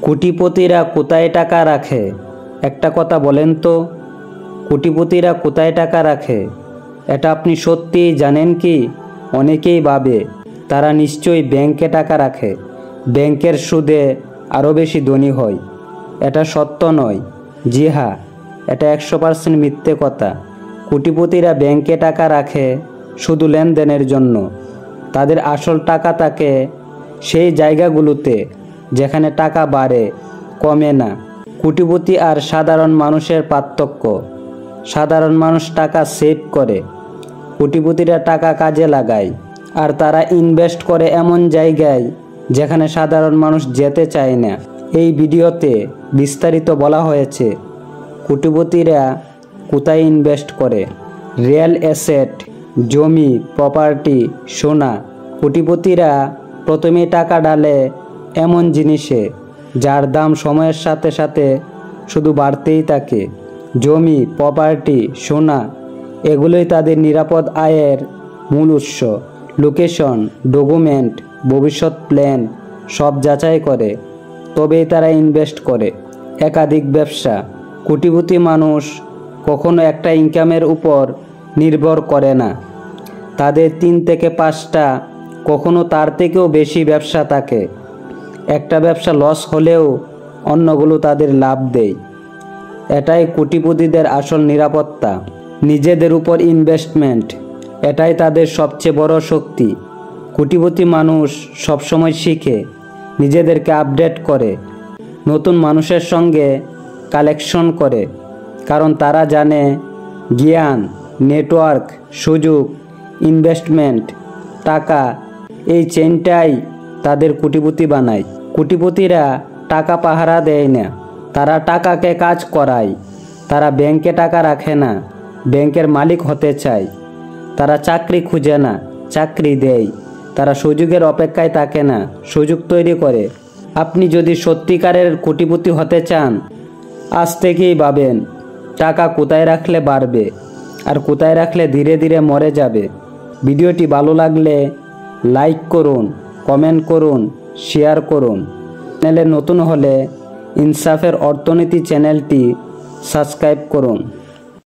কোটিপতিরা কোথায় টাকা রাখে? একটা কথা বলেন তো, কোটিপতিরা কোথায় টাকা রাখে? এটা আপনি সত্যিই জানেন কি? অনেকেই ভাবে তারা নিশ্চয়ই ব্যাংকে টাকা রাখে, ব্যাংকের সুদে আরও বেশি ধনী হয়। এটা সত্য নয়। জি হ্যাঁ, এটা 100% মিথ্যে কথা। কোটিপতিরা ব্যাংকে টাকা রাখে শুধু লেনদেনের জন্য। তাদের আসল টাকা থাকে সেই জায়গাগুলোতে যেখানে টাকা বাড়ে, কমে না। কোটিপতি আর সাধারণ মানুষের পার্থক্য: সাধারণ মানুষ টাকা সেভ করে, কোটিপতিরা টাকা কাজে লাগায়। আর তারা ইনভেস্ট করে এমন জায়গায় যেখানে সাধারণ মানুষ যেতে চায় না। এই ভিডিওতে বিস্তারিত বলা হয়েছে কোটিপতিরা কোথায় ইনভেস্ট করে। রিয়েল এসেট, জমি, প্রপার্টি, সোনা। কোটিপতিরা প্রথমে টাকা ঢালে এমন জিনিসে যার দাম সময়ের সাথে সাথে শুধু বাড়তেই থাকে। জমি, প্রপার্টি, সোনা এগুলোই তাদের নিরাপদ আয়ের মূল উৎস। লোকেশন, ডকুমেন্ট, ভবিষ্যৎ প্ল্যান সব যাচাই করে তবেই তারা ইনভেস্ট করে। একাধিক ব্যবসা: কোটিপতি মানুষ কখনো একটা ইনকামের উপর নির্ভর করে না। তাদের 3 থেকে 5টা, কখনো তার থেকেও বেশি ব্যবসা থাকে। একটা ব্যবসা লস হলেও অন্যগুলো তাদের লাভ দেয়। এটাই কোটিপতিদের আসল নিরাপত্তা। নিজেদের উপর ইনভেস্টমেন্ট, এটাই তাদের সবচেয়ে বড় শক্তি। কোটিপতি মানুষ সবসময় শিখে, নিজেদেরকে আপডেট করে, নতুন মানুষের সঙ্গে কালেকশন করে, কারণ তারা জানে জ্ঞান, নেটওয়ার্ক, সুযোগ, ইনভেস্টমেন্ট, টাকা এই চেইনটাই তাদের কোটিপতি বানায়। কোটিপতিরা টাকা পাহারা দেয় না, তারা টাকাকে কাজ করায়। তারা ব্যাংকে টাকা রাখে না, ব্যাংকের মালিক হতে চায়। তারা চাকরি খুঁজে না, চাকরি দেয়। তারা সুযোগের অপেক্ষায় থাকে না, সুযোগ তৈরি করে। আপনি যদি সত্যিকারের কোটিপতি হতে চান, আজ থেকেই ভাবেন টাকা কোথায় রাখলে বাড়বে আর কোথায় রাখলে ধীরে ধীরে মরে যাবে। ভিডিওটি ভালো লাগলে লাইক করুন, কমেন্ট করুন, শেয়ার করুন। চ্যানেলে নতুন হলে ইনসাফের অর্থনীতি চ্যানেলটি সাবস্ক্রাইব করুন।